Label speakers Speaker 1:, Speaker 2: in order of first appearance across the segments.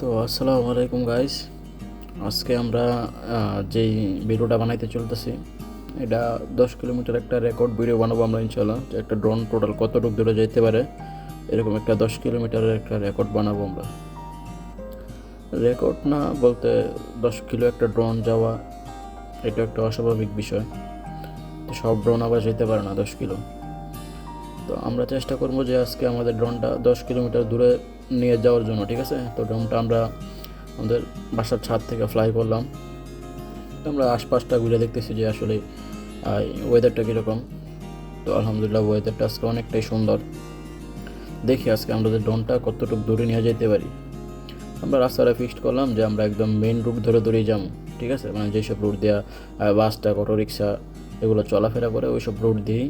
Speaker 1: তো আসসালামু আলাইকুম গাইস। আজকে আমরা যেই ভিডিওটা বানাইতে চলতেছি, এটা 10 কিলোমিটার একটা রেকর্ড ভিডিও বানাবো আমরা ইনশাল্লাহ। যে একটা ড্রোন টোটাল কতটুকু দূরে যেতে পারে, এরকম একটা 10 কিলোমিটারের একটা রেকর্ড বানাবো আমরা। রেকর্ড না বলতে 10 কিলো একটা ড্রোন যাওয়া, এটা একটা অস্বাভাবিক বিষয়। তো সব ড্রোন আবার যেতে পারে না 10 কিলো। তো আমরা চেষ্টা করবো যে আজকে আমাদের ড্রোনটা 10 কিলোমিটার দূরে নিয়ে যাওয়ার জন্য, ঠিক আছে? তো ড্রোনটা আমরা আমাদের বাসার ছাদ থেকে ফ্লাই করলাম। তো আমরা আশপাশটা ঘুরে দেখতেছি যে আসলে ওয়েদারটা কীরকম। তো আলহামদুলিল্লাহ ওয়েদারটা আজকে অনেকটাই সুন্দর। দেখি আজকে আমরা যে ড্রোনটা কতটুকু দূরে নিয়ে যেতে পারি। আমরা রাস্তাটা ফিক্সড করলাম যে আমরা একদম মেন রুট ধরে ধরেই যাবো, ঠিক আছে? মানে যেসব রুট দেওয়া বাসটা, অটো রিক্সা এগুলো চলাফেরা করে, ওই সব রুট দিয়েই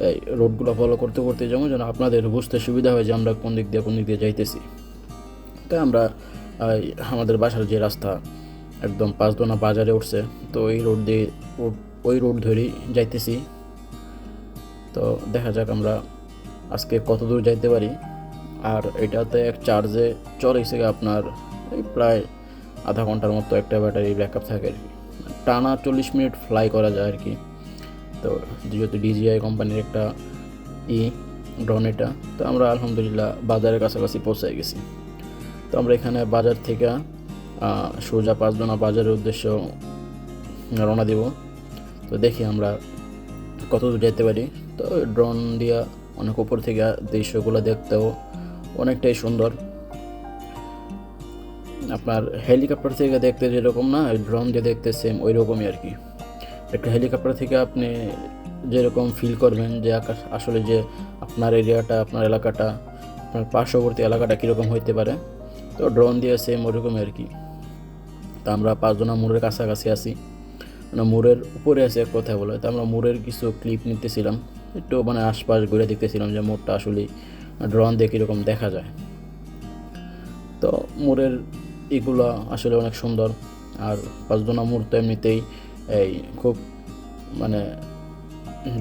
Speaker 1: এই রোডগুলো ফলো করতে করতে যাবো, যেন আপনাদের বুঝতে সুবিধা হয় যে আমরা কোন দিক দিয়ে যাইতেছি। তাই আমরা আমাদের বাসার যে রাস্তা একদম পাঁচদোনা বাজারে উঠছে, তো এই রোড দিয়ে ওই রোড ধরেই যাইতেছি। তো দেখা যাক আমরা আজকে কত দূর যাইতে পারি। আর এটাতে এক চার্জে চলেছে আপনার এই প্রায় আধা ঘন্টার মতো একটা ব্যাটারি ব্যাকআপ থাকে আর কি। টানা 40 মিনিট ফ্লাই করা যায় আর কি। তো যেহেতু ডিজিআই কোম্পানির একটা ড্রোন এটা, তো আমরা আলহামদুলিল্লাহ বাজারের কাছাকাছি পৌঁছে গেছি। তো আমরা এখানে বাজার থেকে সোজা পাঁচদোনা বাজারের উদ্দেশ্য রওনা দিব। তো দেখি আমরা কত দূর যেতে পারি। তো ড্রোন দিয়ে অনেক উপর থেকে দৃশ্যগুলো দেখতেও অনেকটাই সুন্দর। আপনার হেলিকপ্টার থেকে দেখতে যেরকম না, ড্রোন দিয়ে দেখতে সেম ওই রকমই আর কি। একটা হেলিকপ্টার থেকে আপনি যেরকম ফিল করবেন যে আকাশ আসলে যে আপনার এরিয়াটা, আপনার এলাকাটা, আপনার পার্শ্ববর্তী এলাকাটা কীরকম হইতে পারে, তো ড্রোন দিয়ে সেম ওরকমই আর কি। তো আমরা পাঁচজনা মোড়ের কাছাকাছি আছি, মানে মোড়ের উপরে আছে এক কথা বলে। তো আমরা মোড়ের কিছু ক্লিপ নিতেছিলাম, একটু মানে আশপাশ ঘুরে দেখতেছিলাম যে মোড়টা আসলে ড্রোন দিয়ে কীরকম দেখা যায়। তো মোড়ের এগুলো আসলে অনেক সুন্দর। আর পাঁচদোনা মোড় তো এমনিতেই এই খুব মানে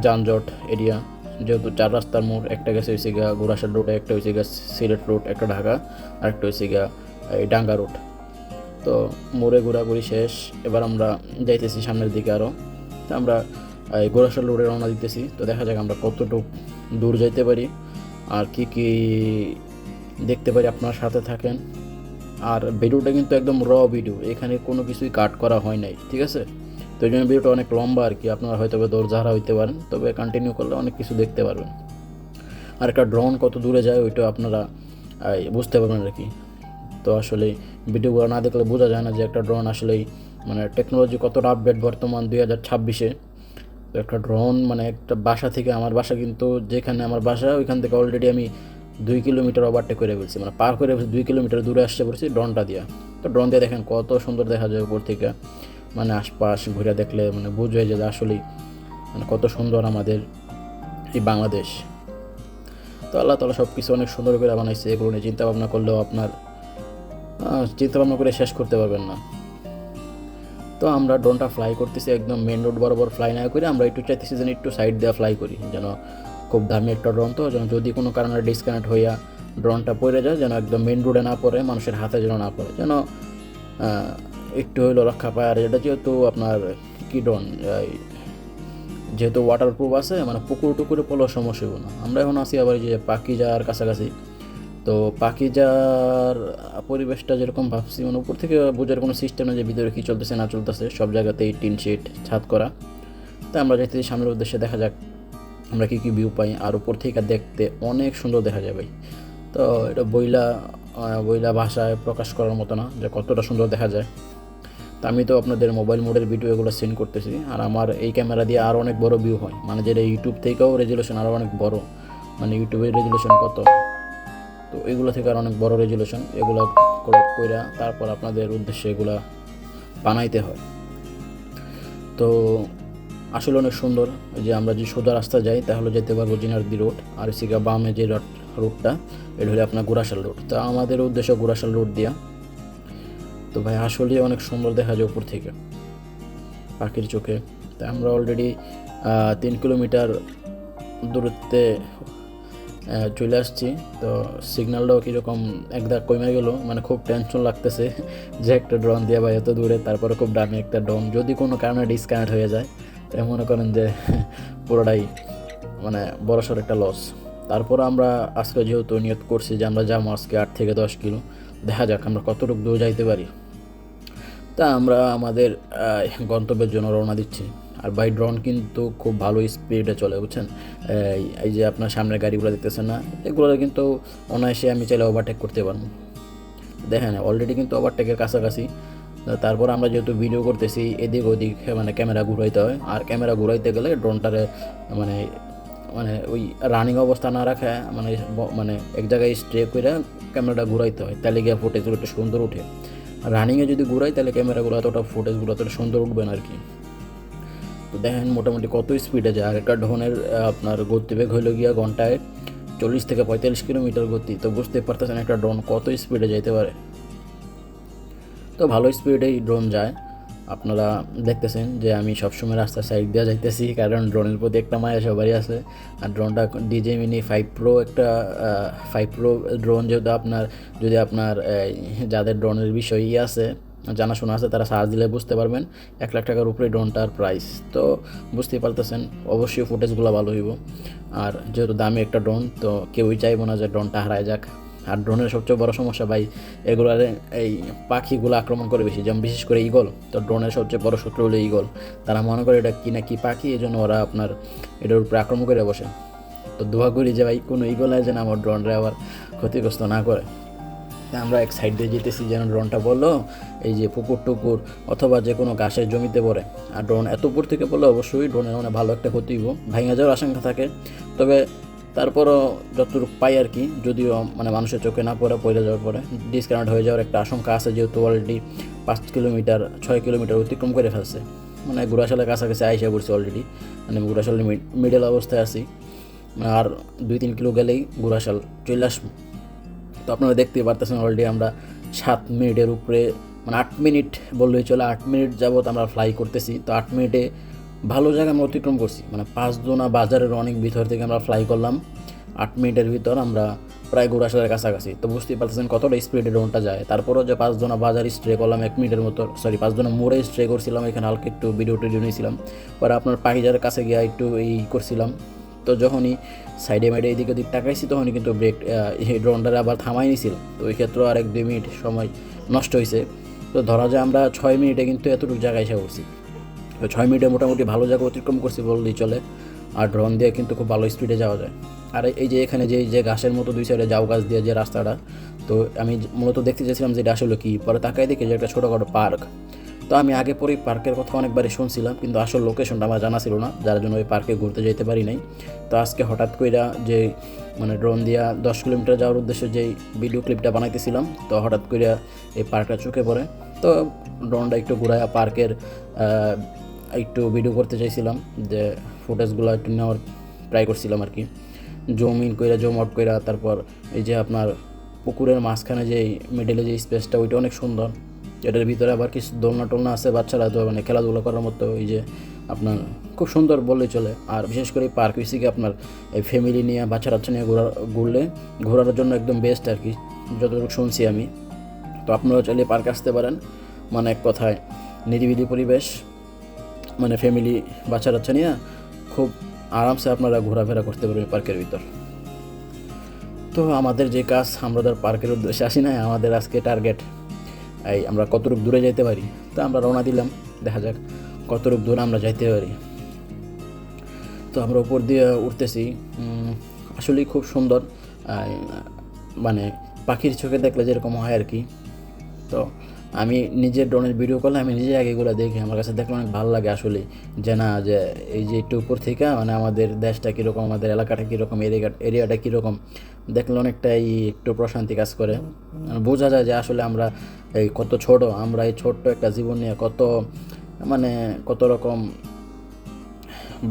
Speaker 1: যানজট এরিয়া, যেহেতু চার রাস্তার মোড়, একটা গেছে হয়েছে গা গোরাসার রোড, একটা হয়েছে গা সিলেট রোড, একটা ঢাকা, আর একটা হয়েছে গা এই ডাঙ্গা রোড। তো মোড়ে ঘোরাঘুরি শেষ, এবার আমরা যাইতেছি সামনের দিকে আরও। তো আমরা এই গোরাসার রোডে রওনা দিতেছি। তো দেখা যাক আমরা কতটুকু দূর যাইতে পারি আর কি কি দেখতে পারি। আপনার সাথে থাকেন। আর ভিডিওটা কিন্তু একদম ভিডিও, এখানে কোনো কিছুই কাট করা হয় নাই, ঠিক আছে? তো এই জন্য ভিডিওটা অনেক লম্বা আর কি। আপনারা হয়তো দৌড়ঝাড়া হইতে পারেন, তবে কন্টিনিউ করলে অনেক কিছু দেখতে পারবেন। আর একটা ড্রোন কত দূরে যায় ওইটা আপনারা বুঝতে পারবেন আর কি। তো আসলে ভিডিওগুলো না দেখলে বোঝা যায় না যে একটা ড্রোন আসলেই মানে টেকনোলজি কতটা আপডেট বর্তমান 2026-এ। তো একটা ড্রোন মানে একটা বাসা থেকে, আমার বাসা কিন্তু যেখানে আমার বাসা ওইখান থেকে অলরেডি আমি 2 কিলোমিটার ওভারটেক করে ফেলছি, মানে পার করে ফেলছি, 2 কিলোমিটার দূরে আসতে পড়ছি ড্রোনটা দিয়া। তো ড্রোন দিয়ে দেখেন কত সুন্দর দেখা যায় উপর থেকে, মানে আশপাশ ঘুরে দেখলে মানে বুঝে যে আসলেই মানে কত সুন্দর আমাদের এই বাংলাদেশ। তো আল্লাহ তাআলা সব কিছু অনেক সুন্দর করে বানাইছে, এগুলো নিয়ে চিন্তা ভাবনা করলেও আপনার চিন্তা ভাবনা করে শেষ করতে পারবেন না। তো আমরা ড্রোনটা ফ্লাই করতেছি একদম মেন রোড বরাবর ফ্লাই না করে আমরা একটু চাইতেছি যেন একটু সাইড দিয়ে ফ্লাই করি, যেন খুব দামি একটা ড্রোন, তো যেন যদি কোনো কারণে ডিসকানেক্ট হইয়া ড্রোনটা পড়ে যায় যেন একদম মেন রোডে না পড়ে, মানুষের হাতে যেন না পড়ে, যেন একটু হইলেও রক্ষা পায়। আর এটা যেহেতু আপনার কি ড্রোন, যেহেতু ওয়াটারপ্রুফ আছে, মানে পুকুর টুকুরে পড়লেও সমস্যা হবে না। আমরা এখন আছি আবার যে পাখিজার কাছাকাছি। তো পাখিজার পরিবেশটা যেরকম ভাবছি, মানে উপর থেকে বোঝার কোনো সিস্টেম নেই যে ভিতরে কী চলতেছে না চলতেছে, সব জায়গাতেই টিন শেড ছাদ করা। তাই আমরা যাইতেছি সামনের উদ্দেশ্যে, দেখা যাক আমরা কী কী ভিউ পাই। আর উপর থেকে দেখতে অনেক সুন্দর দেখা যায় ভাই। তো এটা বইলা ভাষায় প্রকাশ করার মতো না যে কতটা সুন্দর দেখা যায়। তো আমি তো আপনাদের মোবাইল মোডের ভিডিও এগুলো সেন্ড করতেছি, আর আমার এই ক্যামেরা দিয়ে আরও অনেক বড় ভিউ হয়, মানে যেটা ইউটিউব থেকেও রেজুলেশন আরও অনেক বড়, মানে ইউটিউবের রেজুলেশন কত, তো এগুলো থেকে আর অনেক বড় রেজুলেশন, এগুলো কইরা তারপর আপনাদের উদ্দেশ্যে এগুলা বানাইতে হয়। তো আসলে অনেক সুন্দর। যে আমরা যে সোজা রাস্তা যাই তাহলে যেতে পারবো জিনারদি রোড, আর সিগা বামে যে রোডটা এটা হলে আপনার গোরাশাল রোড। তা আমাদের উদ্দেশ্য গোরাশাল রোড দিয়া। তো ভাই আসলে অনেক সুন্দর দেখা যায় উপর থেকে পাখির চোখে। তাই আমরা অলরেডি 3 কিলোমিটার দূরত্বে চলে আসছি। তো সিগন্যালটাও কীরকম একদা কমে গেল, মানে খুব টেনশন লাগতেছে যে একটা ড্রোন দিয়ে বা এত দূরে, তারপরে খুব দামি একটা ড্রোন যদি কোনো কারণে ডিসকানেক্ট হয়ে যায় তাই মনে করেন যে পুরোটাই মানে বড়সড় একটা লস। তারপর আমরা আজকে যেহেতু নিয়ত করছি যে আমরা যাবো আজকে 8 থেকে 10 কিলো, দেখা যাক আমরা কতটুকু দূর যাইতে পারি। তা আমরা আমাদের গন্তব্যের জন্য রওনা দিচ্ছি। আর বাই ড্রোন কিন্তু খুব ভালো স্পিডে চলে, বুঝছেন। এই যে আপনার সামনের গাড়িগুলো দেখতেছেন না, এগুলো কিন্তু অনায়াসে আমি চাইলে ওভারটেক করতে পারবো। দেখেন অলরেডি কিন্তু ওভারটেকের কাছাকাছি। তারপর আমরা যেহেতু ভিডিও করতেছি এদিক ওদিক মানে ক্যামেরা ঘুরাইতে হয়, আর ক্যামেরা ঘুরাইতে গেলে ড্রোনটারে মানে মানে ওই রানিং অবস্থা না রাখা, মানে মানে এক জায়গায় স্ট্রে করে ক্যামেরাটা ঘুরাইতে হয়, তাহলে গিয়ে ফুটেজগুলো একটু সুন্দর উঠে। রানিংয়ে যদি ঘুরাই তাহলে ক্যামেরাগুলো এতটা ফুটেজগুলো এতটা সুন্দর উঠবে না আর কি। তো দেখেন মোটামুটি কত স্পিডে যায়। আর একটা ড্রোনের আপনার গতিবেগ হইল গিয়া ঘন্টায় 40 থেকে 45 কিলোমিটার গতি। তো বুঝতে পারতেছেন একটা ড্রোন কত স্পিডে যাইতে পারে। তো ভালো স্পিডেই ড্রোন যায়। আপনারা দেখতেছেন যে আমি সবসময় রাস্তার সাইড দিয়ে যাইতেছি, কারণ ড্রোনের প্রতি একটা মায়া সবারই আছে। আর ড্রোনটা ডিজে মিনি 5 প্রো একটা 5 প্রো ড্রোন, যেহেতু আপনার যদি আপনার যাদের ড্রোনের বিষয়ই আছে জানাশোনা আছে তারা সার্চ দিলে বুঝতে পারবেন 1 লাখ টাকার উপরে ড্রোনটার প্রাইস। তো বুঝতেই পারতেছেন অবশ্যই ফুটেজগুলো ভালো হইব। আর যেহেতু দামি একটা ড্রোন, তো কেউই চাইবো না যে ড্রোনটা হারায় যাক। আর ড্রোনের সবচেয়ে বড় সমস্যা ভাই, এগুলারে এই পাখিগুলো আক্রমণ করে বেশি, যেমন বিশেষ করে ঈগল। তো ড্রোনের সবচেয়ে বড় শত্রু হলো ঈগল। তারা মনে করে এটা কি না কি পাখি, এই জন্য ওরা আপনার এটার উপরে আক্রমণ করে বসে। তো দোয়া করি যে ভাই কোনো ঈগল আছে যেন আমার ড্রোনরে আবার ক্ষতিগ্রস্ত না করে। আমরা এক সাইড দিয়ে যেতেছি যেন ড্রোনটা বললো এই যে পুকুর টুকুর অথবা যে কোনো ঘাসের জমিতে পড়ে। আর ড্রোন এত উপর থেকে পড়লে অবশ্যই ড্রোনের মানে ভালো একটা ক্ষতি হইব, ভাঙা যাওয়ার আশঙ্কা থাকে। তবে তারপরও যতটুকু পাই আর কি, যদিও মানে মানুষের চোখে না পড়ে যাওয়ার পরে ডিসকানেক্ট হয়ে যাওয়ার একটা আশঙ্কা আছে, যেহেতু অলরেডি 5 কিলোমিটার 6 কিলোমিটার অতিক্রম করে ফেলছে। মানে ঘোড়াশালের কাছাকাছি আইসা পড়ছি অলরেডি, মানে ঘোড়াশালের মিডল অবস্থায় আছি। আর 2-3 কিলো গেলেই ঘোড়াশাল চলে আসবো। তো আপনারা দেখতেই পারতেছেন অলরেডি আমরা 7 মিনিটের উপরে, মানে 8 মিনিট বললেই চলে, 8 মিনিট যাবত আমরা ফ্লাই করতেছি। তো 8 মিনিটে ভালো জায়গা আমরা অতিক্রম করছি, মানে 5 বাজারের অনেক ভিতর থেকে আমরা ফ্লাই করলাম। 8 মিনিটের ভিতর আমরা প্রায় ঘোড়াশালের কাছাকাছি। তো বুঝতেই পারতেছেন কতটা স্পিডে ড্রোনটা যায়। তারপরও যে 5 বাজার স্ট্রে করলাম 1 মিনিটের মতো, 5 মোড়ে স্ট্রে করছিলাম, এখানে হালকা একটু ভিডিও টিডিও নিয়েছিলাম। পরে আপনার পাখিজারের কাছে গিয়ে একটু এই করছিলাম। তো যখনই সাইডে মাইডে এদিক ওদিক তাকাইছি তখনই কিন্তু ব্রেক এই ড্রোনটারে আবার থামাই নিছিল। তো ওই ক্ষেত্রেও আর 1-2 মিনিট সময় নষ্ট হয়েছে। তো ধরা যায় আমরা 6 মিনিটে কিন্তু এতটুকু জায়গায় এসে করছি। তো 6 মিনিটে মোটামুটি ভালো জায়গা অতিক্রম করছি বললেই চলে। আর ড্রোন দিয়ে কিন্তু খুব ভালো স্পিডে যাওয়া যায়। আর এই যে এখানে যে ঘাসের মতো 2 সাইডে জাউ গাছ দিয়ে যে রাস্তাটা, তো আমি মূলত দেখতে চাইছিলাম যে এটা আসলে কি। পরে তাকাই দেখি যে একটা ছোটোখাটো পার্ক। তো আমি আগে পরেই পার্কের কথা অনেকবারই শুনছিলাম, কিন্তু আসল লোকেশনটা আমার জানা ছিল না, যার জন্য ওই পার্কে ঘুরতে যেতে পারি নাই। তো আজকে হঠাৎ কইরা যে মানে ড্রোন দিয়া 10 কিলোমিটার যাওয়ার উদ্দেশ্যে যেই ভিডিও ক্লিপটা বানাইতেছিলাম, তো হঠাৎ কইরা এই পার্কটা চোখে পড়ে। তো ড্রোনটা একটু ঘুরাইয়া পার্কের একটু ভিডিও করতে চাইছিলাম, যে ফুটেজগুলো একটু নেওয়ার ট্রাই করছিলাম আর কি। জুম ইন কইরা জুম আউট কইরা, তারপর এই যে আপনার পুকুরের মাঝখানে যে মিডলে যে স্পেসটা ওইটা অনেক সুন্দর। এটার ভিতরে আবার কিছু দোলনা টোলনা আছে, বাচ্চারা তো মানে খেলাধুলা করার মতো, এই যে আপনার খুব সুন্দর বললেই চলে। আর বিশেষ করে পার্ক হয়েছে কি আপনার এই ফ্যামিলি নিয়ে বাচ্চা টাচ্চা নিয়ে ঘোরার জন্য একদম বেস্ট আর কি, যতটুকু শুনছি আমি। তো আপনারাও চাইলে পার্কে আসতে পারেন, মানে এক কথায় নিরিবিলি পরিবেশ, মানে ফ্যামিলি বাচ্চা টাচ্চা নিয়ে খুব আরামসে আপনারা ঘোরাফেরা করতে পারবেন পার্কের ভিতর। তো আমাদের যে কাজ, আমরা ধর পার্কের উদ্দেশ্যে আসি না, আমাদের আজকে টার্গেট এই আমরা কতটুকু দূরে যাইতে পারি। তো আমরা রওনা দিলাম, দেখা যাক কতটুকু দূরে আমরা যাইতে পারি। তো আমরা উপর দিয়ে উঠতেছি, আসলেই খুব সুন্দর, মানে পাখির চোখে দেখলে যেরকম হয় আর কি। তো আমি নিজের ড্রোনের ভিডিও করলে আমি নিজে আগে এগুলো দেখি, আমার কাছে দেখলে অনেক ভালো লাগে আসলে, যে না যে এই যে একটু উপর থেকে মানে আমাদের দেশটা কীরকম, আমাদের এলাকাটা কীরকম, এরিয়াটা কীরকম দেখলে অনেকটাই একটু প্রশান্তি কাজ করে। বোঝা যায় যে আসলে আমরা এই কত ছোট, আমরা এই ছোট্ট একটা জীবন নিয়ে মানে কত রকম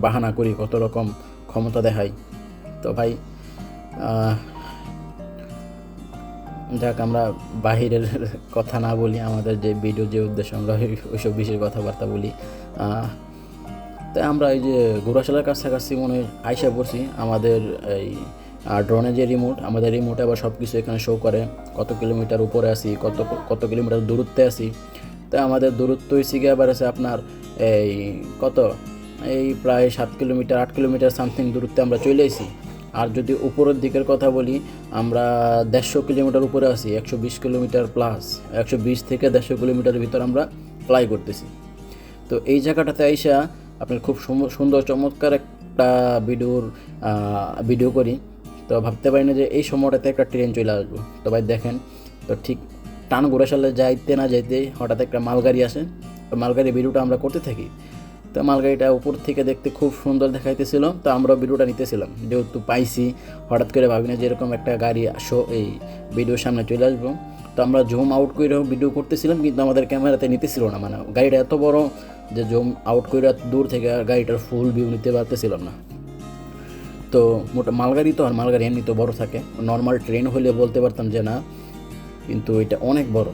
Speaker 1: বাহানা করি, কত রকম ক্ষমতা দেখাই। তো ভাই যাক, আমরা বাহিরের কথা না বলি, আমাদের যে ভিডিও যে উদ্দেশ্য আমরা ওইসব বিষয়ে কথাবার্তা বলি। তাই আমরা এই যে ঘোড়াশালার কাছাকাছি মনে আইসা পড়ছি, আমাদের এই আর ড্রোনের যে রিমোট, আমাদের রিমোটে আবার সব কিছু এখানে শো করে, কত কিলোমিটার উপরে আসি, কত কিলোমিটার দূরত্বে আসি। তো আমাদের দূরত্ব হয়েছে গিয়ে আবার আছে আপনার এই কত, এই প্রায় 7 কিলোমিটার 8 কিলোমিটার সামথিং দূরত্বে আমরা চলে আসি। আর যদি উপরের দিকের কথা বলি, আমরা 150 কিলোমিটার উপরে আছি, 120 কিলোমিটার প্লাস, 120 থেকে 150 কিলোমিটারের ভিতর আমরা ফ্লাই করতেছি। তো এই জায়গাটাতে আইসা আপনার খুব সুন্দর চমৎকার একটা ভিডিও করি। তো ভাবতে পারি না যে এই সময়টাতে একটা ট্রেন চলে আসবো। তো ভাই দেখেন, তো ঠিক টান ঘোরা সালে যাইতে না যাইতে হঠাৎ একটা মালগাড়ি আসে। তো মালগাড়ি ভিডিওটা আমরা করতে থাকি। তো মালগাড়িটা উপর থেকে দেখতে খুব সুন্দর দেখাইতেছিল, তো আমরা ভিডিওটা নিতেছিলাম। যেহেতু পাইছি, হঠাৎ করে ভাবি না যে এরকম একটা গাড়ি এই ভিডিওর সামনে চলে আসবো। তো আমরা জুম আউট করে ভিডিও করতেছিলাম, কিন্তু আমাদের ক্যামেরাতে নিতেছিল না, মানে গাড়িটা এত বড় যে জুম আউট করে দূর থেকে গাড়িটার ফুল ভিউ নিতে পারতেছিলাম না। তো মালগাড়ি তো, আর মালগাড়ি এমনি তো বড় থাকে, নর্মাল ট্রেন হলে বলতে পারতাম যে না, কিন্তু এটা অনেক বড়।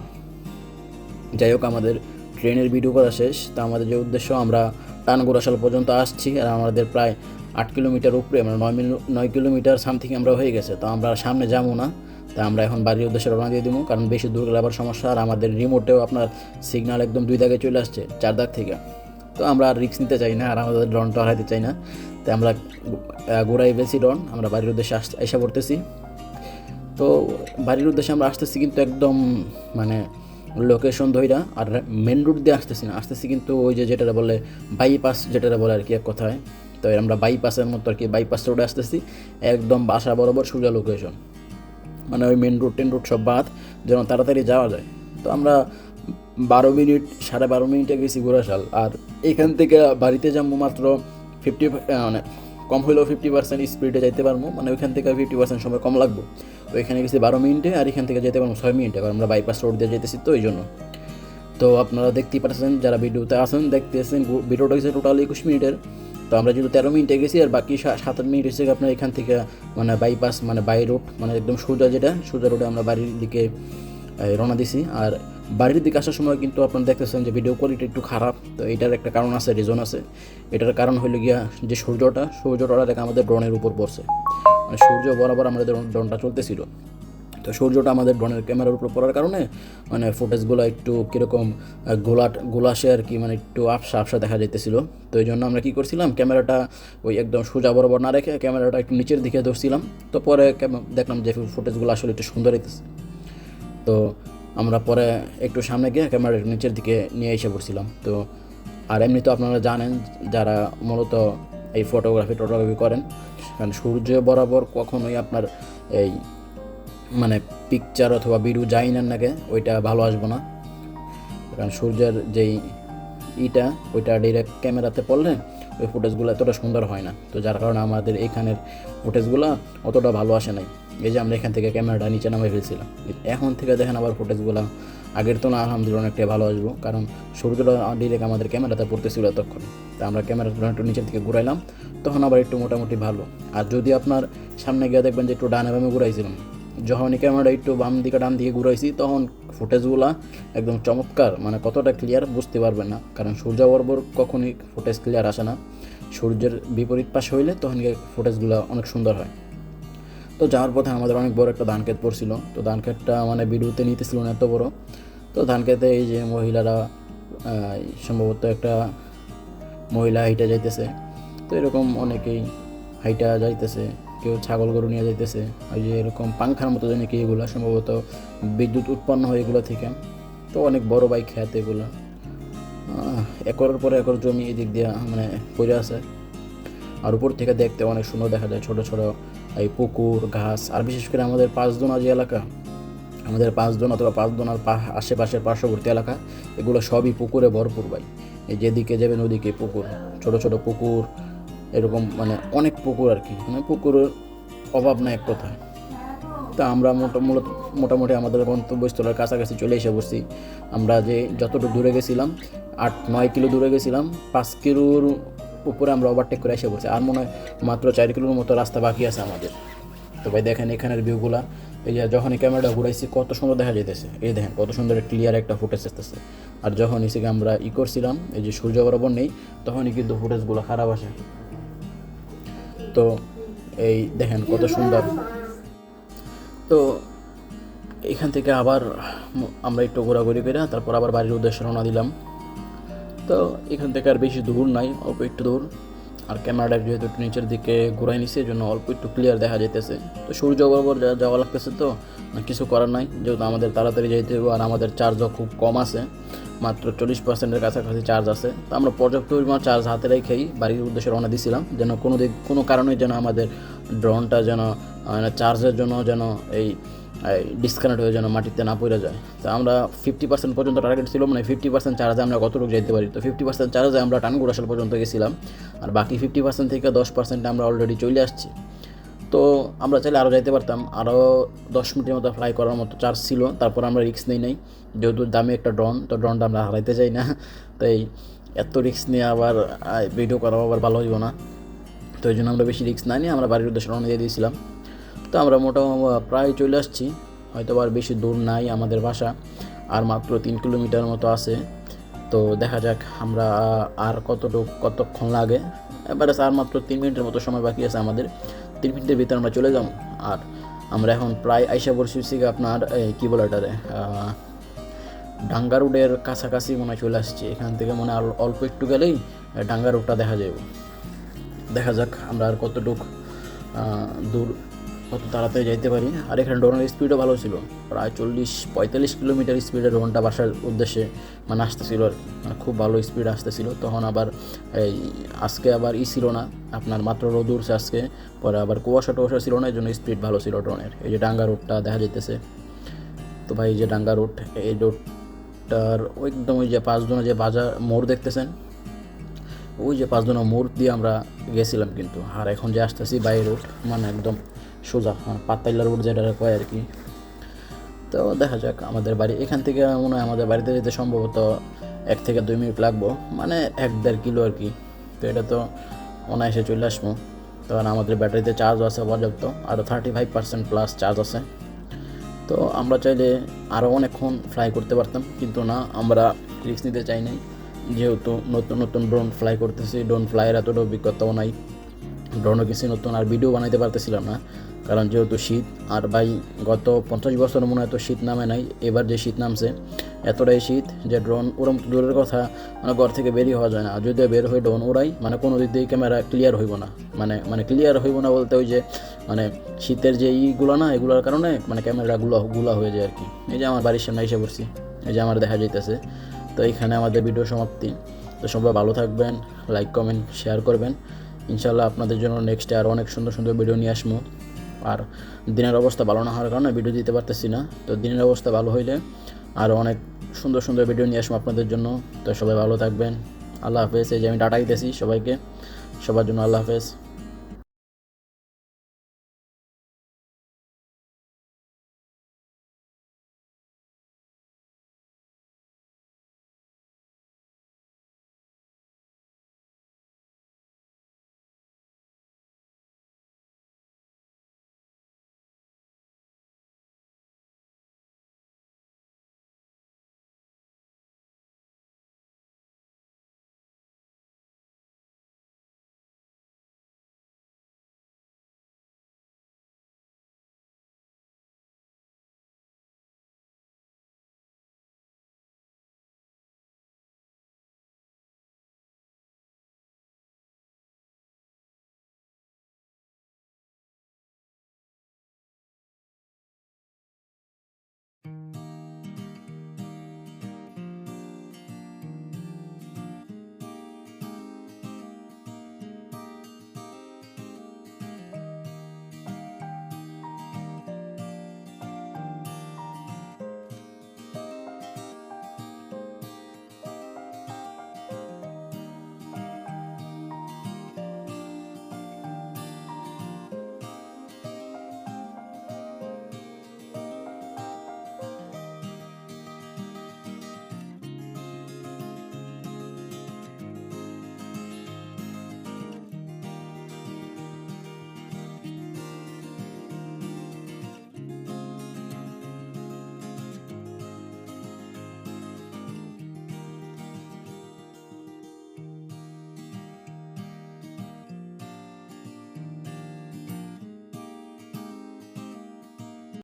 Speaker 1: যাই হোক, আমাদের ট্রেনের ভিডিও করা শেষ। তো আমাদের যে উদ্দেশ্য, আমরা টানগোড়াশাল পর্যন্ত আসছি, আর আমাদের প্রায় 8 কিলোমিটার উপরে, মানে 9 কিলোমিটার সামথিং আমরা হয়ে গেছে। তো আমরা সামনে যাবো না, তা আমরা এখন বাড়ির উদ্দেশ্যে রওনা দিয়ে দিব, কারণ বেশি দূর গেলে আবার সমস্যা। আর আমাদের রিমোটেও আপনার সিগন্যাল একদম 2 দাগে চলে আসছে, 4 দাগ থেকে। তো আমরা আর রিস্ক নিতে চাই না, আর আমাদের ড্রোনটা হারাইতে চাই না। তাই আমরা ঘোরাই বেশি ড্রোন, আমরা বাড়ির উদ্দেশ্যে এসে পড়তেছি। তো বাড়ির উদ্দেশ্যে আমরা আসতেছি, কিন্তু একদম মানে লোকেশন ধইরা, আর মেন রুট দিয়ে আসতেছি কিন্তু ওই যেটা বলে বাইপাস, যেটা বলে আর কি এক কথায়। তো আমরা বাইপাসের মতো আর কি, বাইপাস রোডে আসতেছি, একদম বাসা বরাবর সোজা লোকেশন, মানে ওই মেন রুট সব বাদ, যেন তাড়াতাড়ি যাওয়া যায়। তো আমরা 12 মিনিটে গেছি ঘোড়াশাল। আর এখান থেকে বাড়িতে যাবো মাত্র 50, মানে কম হলেও 50% স্পিডে যাইতে পারবো, মানে ওইখান থেকে 50% সময় কম লাগবো। তো এখানে গেছি 12 মিনিটে, আর এখান থেকে যেতে পারবো 6 মিনিটে, কারণ আমরা বাইপাস রোড দিয়ে যেতেছি তো এই জন্য। তো আপনারা দেখতেই পাচ্ছেন, যারা ভিডিওতে আসেন দেখতেছেন, ভিডিওটা হচ্ছে টোটাল 21 মিনিটের। তো আমরা যেহেতু 13 মিনিটে গেছি, আর বাকি 7-8 মিনিট হচ্ছে আপনার এখান থেকে মানে বাইপাস, মানে বাই রোড, মানে একদম সোজা রোডে আমরা বাড়ির দিকে রওনা দিছি। আর বাড়ির দিকে আসার সময় কিন্তু আপনারা দেখতেছেন যে ভিডিও কোয়ালিটি একটু খারাপ। তো এটার একটা কারণ আছে, রিজন আছে। এটার কারণ হলো গিয়া যে সূর্যটা দেখে আমাদের ড্রোনের উপর পড়ছে, মানে সূর্য বরাবর আমাদের ড্রোনটা চলতেছিল। তো সূর্যটা আমাদের ড্রোনের ক্যামেরার উপর পড়ার কারণে মানে ফুটেজগুলো একটু কীরকম গোলাসে আর কি, মানে একটু আবসা দেখা যাইতেছিল। তো এই জন্য আমরা কী করছিলাম, ক্যামেরাটা ওই একদম সোজা বরাবর না রেখে ক্যামেরাটা একটু নিচের দিকে ধরছিলাম। তো পরে দেখলাম যে ফুটেজগুলো আসলে একটু সুন্দর হইতেছে। তো আমরা পরে একটু সামনে গিয়ে ক্যামেরাটা নিচের দিকে নিয়ে এসে পড়ছিলাম। তো আর এমনি তো আপনারা জানেন, যারা মূলত এই ফটোগ্রাফি করেন, কারণ সূর্য বরাবর কখনোই আপনার এই মানে পিকচার অথবা ভিডিও যাই না নাকি ওইটা ভালো আসবো না, কারণ সূর্যের যেই ওইটা ডিরেক্ট ক্যামেরাতে পড়লে ওই ফুটেজগুলো এতটা সুন্দর হয় না। তো যার কারণে আমাদের এখানের ফুটেজগুলো অতটা ভালো আসে নাই। এই যে আমরা এখান থেকে ক্যামেরাটা নিচে নামে ফেলছিলাম, এখন থেকে দেখেন আবার ফুটেজগুলো আগের তো না আলহামদুলিল্লাহ অনেকটা ভালো আসবো, কারণ সূর্যটা ডিরেক্ট আমাদের ক্যামেরাতে পড়তেছিল এতক্ষণ। তা আমরা ক্যামেরাটা একটু নিচের দিকে ঘুরাইলাম, তখন আবার একটু মোটামুটি ভালো। আর যদি আপনার সামনে গিয়ে দেখবেন যে একটু ডানে বামে ঘুরাইছিলাম, যখনই ক্যামেরাটা একটু বাম দিকে ডান দিকে ঘুরাইছি, তখন ফুটেজগুলো একদম চমৎকার, মানে কতটা ক্লিয়ার বুঝতে পারবেন না, কারণ সূর্য বরাবর কখনই ফুটেজ ক্লিয়ার আসে না। সূর্যের বিপরীত পাশে হইলে তখন গিয়ে ফুটেজগুলো অনেক সুন্দর হয়। তো যাওয়ার পথে আমাদের অনেক বড় একটা ধান ক্ষেত পড়ছিল। তো ধান ক্ষেতটা মানে ভিডিওতে নিতেছিল না এত বড়। তো ধান ক্ষেতে এই যে মহিলারা, সম্ভবত একটা মহিলা হাইটা যাইতেছে। তো এরকম অনেকেই হাইটা যাইতেছে, কেউ ছাগল গরু নিয়ে যাইতেছে। ওই যে এরকম পাংখার মতো জানি কি, এগুলো সম্ভবত বিদ্যুৎ উৎপন্ন হয় এগুলো থেকে। তো অনেক বড় বাইক খেতে এগুলো, একরের পর একর জমি এদিক দিয়ে মানে পড়ে আছে। আর উপর থেকে দেখতে অনেক সুন্দর দেখা যায়, ছোট ছোট এই পুকুর, ঘাস। আর বিশেষ করে আমাদের 5 দোনা যে এলাকা, আমাদের 5 দোনা অথবা 5 দোনার আশেপাশের পার্শ্ববর্তী এলাকা, এগুলো সবই পুকুরে ভরপুর ভাই। এই যেদিকে যাবেন ওদিকে পুকুর, ছোট ছোট পুকুর, এরকম মানে অনেক পুকুর আর কি, মানে পুকুরের অভাব নাই এক কথায়। তা আমরা মোটামুটি আমাদের গন্তব্যস্থলের কাছাকাছি চলে এসে বসছি। আমরা যে যতটুকু দূরে গেছিলাম, 8-9 কিলো দূরে গেছিলাম, 5 কিলোর উপরে আমরা ওভারটেক করে এসে পড়ছি। আর মনে হয় মাত্র 4 কিলোর মতো রাস্তা বাকি আছে আমাদের। তো ভাই দেখেন এখানের ভিউগুলা, এই যে যখনই ক্যামেরাটা ঘুরাইছি কত সুন্দর দেখা যেতেছে। এই দেখেন কত সুন্দর ক্লিয়ার একটা ফুটেজ আসতেছে। আর যখন এসে আমরা করছিলাম, এই যে সূর্য বরাবর নেই, তখনই কিন্তু ফুটেজগুলো খারাপ আসে। তো এই দেখেন কত সুন্দর। তো এখান থেকে আবার আমরা একটু ঘোরাঘুরি করে তারপর আবার বাড়ির উদ্দেশ্যে রওনা দিলাম। তো এখান থেকে আর বেশি দূর নাই, অল্প একটু দূর। আর ক্যামেরাটা যেহেতু একটু নিচের দিকে ঘুরাই নিচ্ছে, এই জন্য অল্প একটু ক্লিয়ার দেখা যাইতেছে। তো সূর্য বরাবর যাওয়া লাগতেছে, তো কিছু করার নাই, যেহেতু আমাদের তাড়াতাড়ি যাইতে হবে আর আমাদের চার্জও খুব কম আছে, মাত্র 40%-এর কাছাকাছি চার্জ আছে। তো আমরা পর্যাপ্ত পরিমাণ চার্জ হাতে রেখেই বাড়ির উদ্দেশ্যে রওনা দিয়েছিলাম, যেন কোনো কারণে যেন আমাদের ড্রোনটা যেন চার্জের জন্য যেন এই ডিসকানেক্ট হয়ে যেন মাটিতে না পড়ে যায়। তো আমরা 50% পর্যন্ত টার্গেট ছিল, মানে 50% চার্জে আমরা কতটুকু যেতে পারি। তো 50% চার্জে আমরা টানগুড়াশাল পর্যন্ত গেছিলাম, আর বাকি 50% থেকে 10% আমরা অলরেডি চলে আসছি। তো আমরা চাইলে আরও যাইতে পারতাম, আরও 10 মিনিটের মতো ফ্লাই করার মতো চার্জ ছিল। তারপর আমরা রিস্ক নেই, যেহেতু দামি একটা ড্রোন, তো ড্রোনটা আমরা হারাইতে চাই না। তাই এত রিস্ক নিয়ে আবার ভিডিও করাও আবার ভালো হইব না, তো এই জন্য আমরা বেশি রিস্ক না নিয়ে আমরা বাড়ির উদ্দেশ্যে রওনা দিয়ে দিয়েছিলাম। তো আমরা মোটামুটি প্রায় চলে আসছি, হয়তো আর বেশি দূর নাই আমাদের বাসা, আর মাত্র 3 কিলোমিটার মতো আছে। তো দেখা যাক আমরা আর কতক্ষণ লাগে। এবারে আর মাত্র 3 মিনিটের মতো সময় বাকি আছে আমাদের, 3 মিনিটের ভিতরে আমরা চলে যাব। আর আমরা এখন প্রায় আইসা পড়ছি আপনার কী বলে এটারে, ডাঙ্গা রোডের কাছাকাছি মনে হয় চলে আসছি। এখান থেকে মনে হয় অল্প একটু গেলেই ডাঙ্গা রোডটা দেখা যাবে। দেখা যাক আমরা আর কতটুকু দূর কত তাড়াতাড়ি যাইতে পারি। আর এখানে ড্রোনের স্পিডও ভালো ছিল, প্রায় 40-45 কিলোমিটার স্পিডে ড্রোনটা বাসার উদ্দেশ্যে মানে আসতেছিল আর কি, মানে খুব ভালো স্পিড আসতেছিল। তখন আবার এই আজকে আবার ছিল না, আপনার মাত্র রোদ উঠছে আজকে, পরে আবার কুয়াশা টুয়াশা ছিল না, এই জন্য স্পিড ভালো ছিল ড্রোনের। এই যে ডাঙ্গা রোডটা দেখা যাইতেছে। তো ভাই এই যে ডাঙ্গা রোড, এই রোডটার একদম ওই যে 5 জনের যে বাজার মোড় দেখতেছেন, ওই যে 5 জনের মোড় দিয়ে আমরা গেছিলাম কিন্তু। আর এখন যে আসতেছি বাই রোড, মানে একদম সোজা পাতাইলা রোড যেটা কয় আর কি। তো দেখা যাক আমাদের বাড়ি এখান থেকে মনে হয় আমাদের বাড়িতে যেতে সম্ভবত 1 থেকে 2 মিনিট লাগবো, মানে 1-1.5 কিলো আর কি। তো এটা তো অনায়াসে চলে আসবো, তখন আমাদের ব্যাটারিতে চার্জ আছে পর্যাপ্ত, আরও 35% প্লাস চার্জ আছে। তো আমরা চাইলে আরও অনেকক্ষণ ফ্লাই করতে পারতাম, কিন্তু না, আমরা রিস্ক নিতে চাই নাই, যেহেতু নতুন নতুন ড্রোন ফ্লাই করতেছি। ড্রোন ফ্লাইয়ের এতটা অভিজ্ঞতাও নাই, ড্রোনও কিছু নতুন, আর ভিডিও বানাইতে পারতেছিলাম না, কারণ যেহেতু শীত। আর ভাই গত 50 বছর মনে হয় এত শীত নামে নাই, এবার যে শীত নামছে এতটাই শীত যে ড্রোন ওরম দূরের কথা, মানে ঘর থেকে বেরিয়ে হওয়া যায় না। আর যদি বের হয়ে ড্রোন ওড়াই, মানে কোনো দিক দিয়ে ক্যামেরা ক্লিয়ার হইব না, মানে ক্লিয়ার হইব না বলতে ওই যে মানে শীতের যে ইগুলো না, এগুলোর কারণে মানে ক্যামেরাগুলো গুলা হয়ে যায় আর কি। এই যে আমার বাড়ির সামনে এসে পড়ছি, এই যে আমার দেখা যাইতেছে। তো এইখানে আমাদের ভিডিও সমাপ্তি। তো সবাই ভালো থাকবেন, লাইক কমেন্ট শেয়ার করবেন। ইনশাল্লাহ আপনাদের জন্য নেক্সটে আরও অনেক সুন্দর সুন্দর ভিডিও নিয়ে আসবো। আর দিনের অবস্থা ভালো না হওয়ার কারণে ভিডিও দিতে পারতেছি না, তো দিনের অবস্থা ভালো হইলে আরও অনেক সুন্দর সুন্দর ভিডিও নিয়ে আসবো আপনাদের জন্য। তো সবাই ভালো থাকবেন, আল্লাহ হাফেজ। এই যে আমি টাটা দিতেছি সবাইকে, সবার জন্য আল্লাহ হাফেজ।